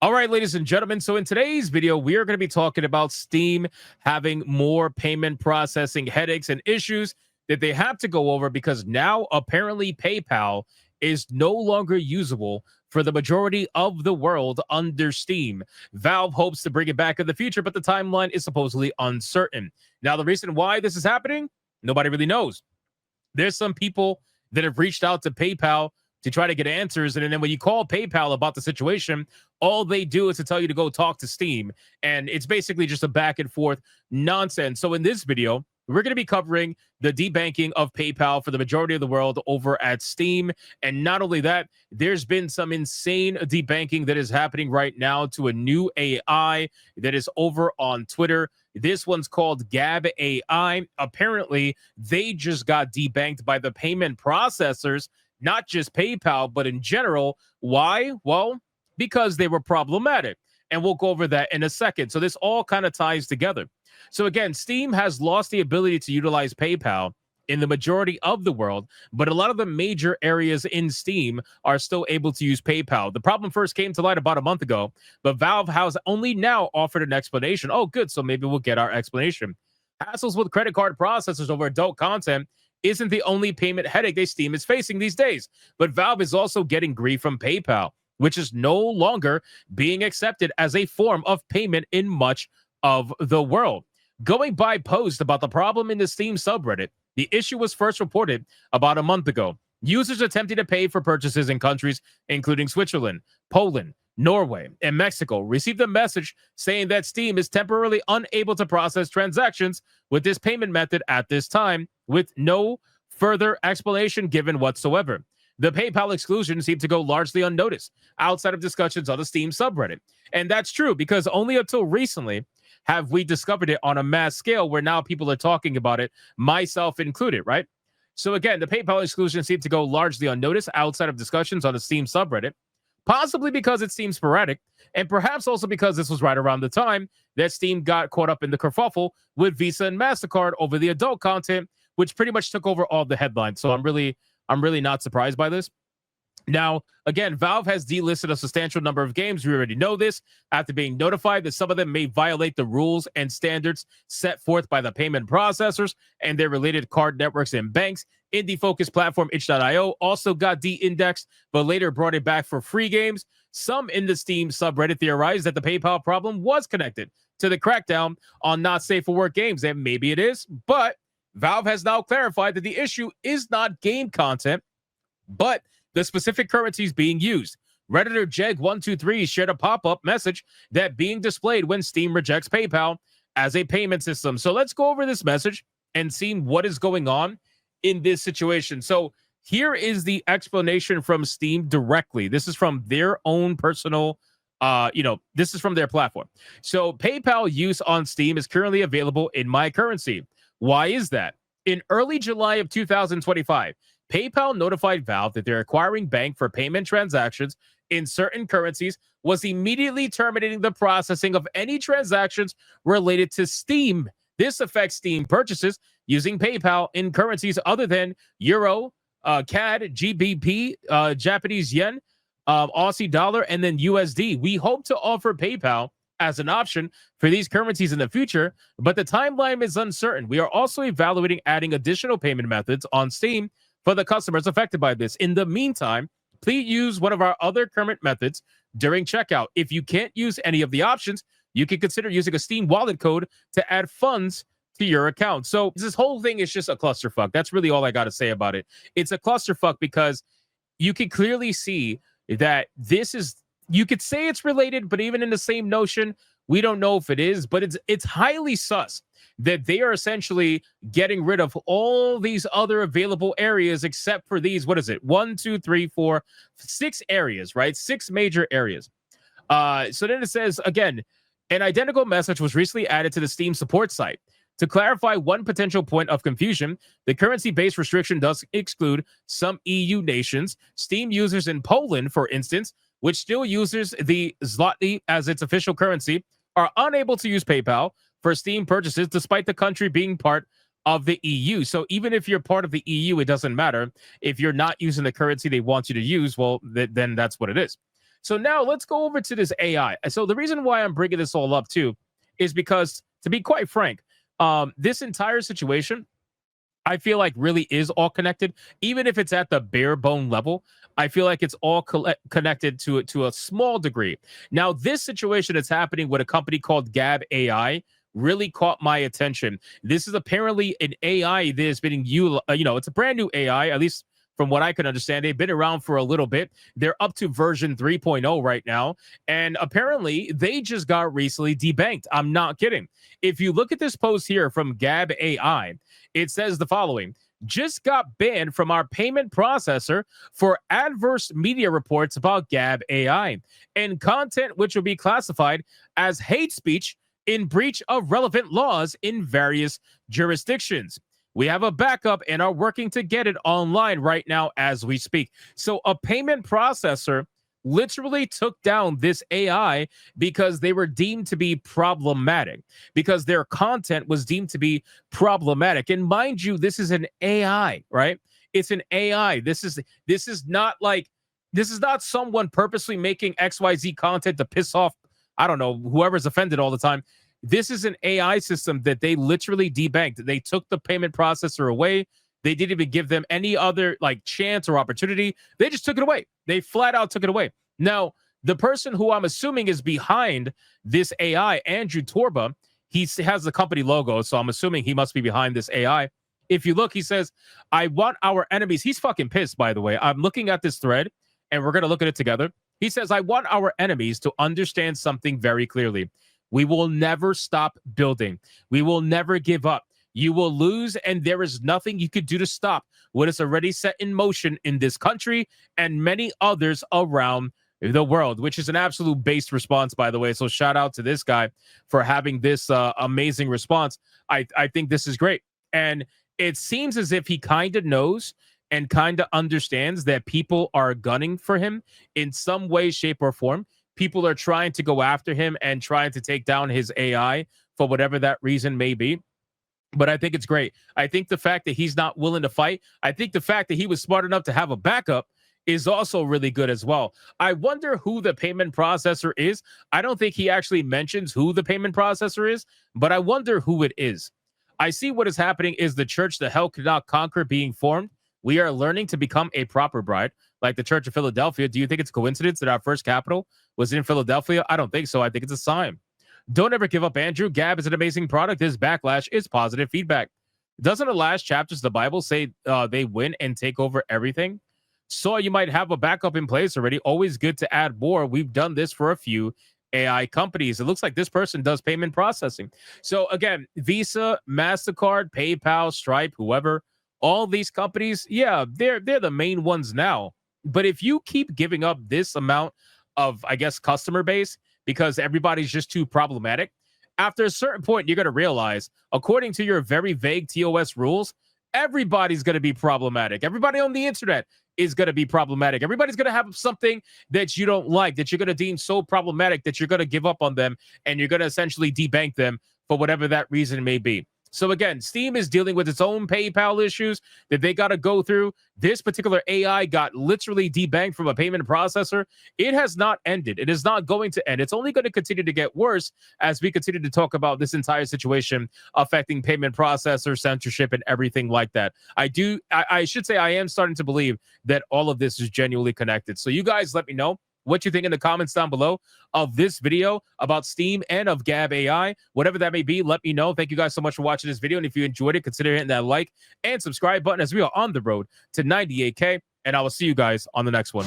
All right, ladies and gentlemen. So in today's video, we are going to be talking about Steam having more payment processing headaches and issues that they have to go over because now apparently PayPal is no longer usable for the majority of the world under Steam. Valve hopes to bring it back in the future, but the timeline is supposedly uncertain. Now, the reason why this is happening, nobody really knows. There's some people that have reached out to PayPal to try to get answers. And then when you call PayPal about the situation, all they do is to tell you to go talk to Steam. And it's basically just a back and forth nonsense. So in this video, we're going to be covering the debanking of PayPal for the majority of the world over at Steam. And not only that, there's been some insane debanking that is happening right now to a new AI that is over on Twitter. This one's called Gab AI. Apparently, they just got debanked by the payment processors, not just PayPal, but in general. Why? Well, because they were problematic. And we'll go over that in a second. So this all kind of ties together. So again, Steam has lost the ability to utilize PayPal in the majority of the world, but a lot of the major areas in Steam are still able to use PayPal. The problem first came to light about a month ago, but Valve has only now offered an explanation. Oh, good. So maybe we'll get our explanation. Hassles with credit card processors over adult content isn't the only payment headache that Steam is facing these days, but Valve is also getting grief from PayPal, which is no longer being accepted as a form of payment in much of the world. Going by post about the problem in the Steam subreddit, the issue was first reported about a month ago. Users attempting to pay for purchases in countries including Switzerland, Poland, Norway, and Mexico received a message saying that Steam is temporarily unable to process transactions with this payment method at this time, with no further explanation given whatsoever. The PayPal exclusion seemed to go largely unnoticed outside of discussions on the Steam subreddit. And that's true because only until recently have we discovered it on a mass scale where now people are talking about it, myself included, right? So again, the PayPal exclusion seemed to go largely unnoticed outside of discussions on the Steam subreddit, possibly because it seems sporadic, and perhaps also because this was right around the time that Steam got caught up in the kerfuffle with Visa and MasterCard over the adult content, which pretty much took over all the headlines. So I'm really not surprised by this. Now, again, Valve has delisted a substantial number of games. We already know this after being notified that some of them may violate the rules and standards set forth by the payment processors and their related card networks and banks. Indie-focused platform itch.io also got de-indexed, but later brought it back for free games. Some in the Steam subreddit theorized that the PayPal problem was connected to the crackdown on not safe for work games, and maybe it is, but Valve has now clarified that the issue is not game content, but the specific currencies being used. Redditor Jeg123 shared a pop-up message that being displayed when Steam rejects PayPal as a payment system. So let's go over this message and see what is going on in this situation. So here is the explanation from Steam directly. This is from their own personal, this is from their platform. So PayPal use on Steam is currently available in my currency. Why is that? In early July of 2025, PayPal notified Valve that their acquiring bank for payment transactions in certain currencies was immediately terminating the processing of any transactions related to Steam. This affects Steam purchases using PayPal in currencies other than Euro, CAD, GBP, Japanese yen, Aussie dollar, and then USD. We hope to offer PayPal as an option for these currencies in the future, but the timeline is uncertain. We are also evaluating adding additional payment methods on Steam for the customers affected by this. In the meantime, please use one of our other current methods during checkout. If you can't use any of the options, you can consider using a Steam wallet code to add funds to your account. So this whole thing is just a clusterfuck. That's really all I got to say about it. It's a clusterfuck because you can clearly see that this is, you could say it's related, but even in the same notion, we don't know if it is, but it's highly sus that they are essentially getting rid of all these other available areas except for these, what is it? 1, 2, 3, 4, 6 areas, right? 6 major areas. So then it says, again, an identical message was recently added to the Steam support site. To clarify one potential point of confusion, the currency-based restriction does exclude some EU nations. Steam users in Poland, for instance, which still uses the zloty as its official currency, are unable to use PayPal for Steam purchases despite the country being part of the EU. So even if you're part of the EU, it doesn't matter. If you're not using the currency they want you to use, well, then that's what it is. So now let's go over to this AI. So the reason why I'm bringing this all up too is because, to be quite frank, this entire situation, I feel like really is all connected, even if it's at the bare bone level. I feel like it's all connected to a small degree. Now, this situation that's happening with a company called Gab AI really caught my attention. This is apparently an AI that has been it's a brand new AI, at least from what I can understand. They've been around for a little bit. They're up to version 3.0 right now. And apparently they just got recently debanked. I'm not kidding. If you look at this post here from Gab AI, it says the following: just got banned from our payment processor for adverse media reports about Gab AI and content which will be classified as hate speech in breach of relevant laws in various jurisdictions. We have a backup and are working to get it online right now as we speak. So a payment processor literally took down this AI because they were deemed to be problematic, because their content was deemed to be problematic. And mind you, this is an AI, right? It's an AI. This is not someone purposely making XYZ content to piss off, I don't know, whoever's offended all the time. This is an AI system that they literally debanked. They took the payment processor away. They didn't even give them any other chance or opportunity. They just took it away. They flat out took it away. Now, the person who I'm assuming is behind this AI, Andrew Torba, he has the company logo, so I'm assuming he must be behind this AI. If you look, he says, I want our enemies. He's fucking pissed, by the way. I'm looking at this thread, and we're going to look at it together. He says, I want our enemies to understand something very clearly. We will never stop building. We will never give up. You will lose, and there is nothing you could do to stop what is already set in motion in this country and many others around the world, which is an absolute based response, by the way. So shout out to this guy for having this amazing response. I think this is great. And it seems as if he kind of knows and kind of understands that people are gunning for him in some way, shape, or form. People are trying to go after him and trying to take down his AI for whatever that reason may be. But I think it's great. I think the fact that he's not willing to fight, I think the fact that he was smart enough to have a backup is also really good as well. I wonder who the payment processor is. I don't think he actually mentions who the payment processor is, but I wonder who it is. I see what is happening is the church the hell could not conquer being formed. We are learning to become a proper bride, like the Church of Philadelphia. Do you think it's a coincidence that our first capital was in Philadelphia? I don't think so. I think it's a sign. Don't ever give up, Andrew. Gab is an amazing product. His backlash is positive feedback. Doesn't the last chapters of the Bible say they win and take over everything? So you might have a backup in place already. Always good to add more. We've done this for a few AI companies. It looks like this person does payment processing. So again, Visa, MasterCard, PayPal, Stripe, whoever, all these companies, yeah, they're the main ones now. But if you keep giving up this amount of, I guess, customer base because everybody's just too problematic, after a certain point, you're going to realize, according to your very vague TOS rules, everybody's going to be problematic. Everybody on the internet is going to be problematic. Everybody's going to have something that you don't like, that you're going to deem so problematic that you're going to give up on them and you're going to essentially debank them for whatever that reason may be. So again, Steam is dealing with its own PayPal issues that they got to go through. This particular AI got literally debanked from a payment processor. It has not ended. It is not going to end. It's only going to continue to get worse as we continue to talk about this entire situation affecting payment processor censorship and everything like that. I should say I am starting to believe that all of this is genuinely connected. So you guys let me know what you think in the comments down below of this video about Steam and of Gab AI. Whatever that may be, let me know. Thank you guys so much for watching this video. And if you enjoyed it, consider hitting that like and subscribe button as we are on the road to 98K. And I will see you guys on the next one.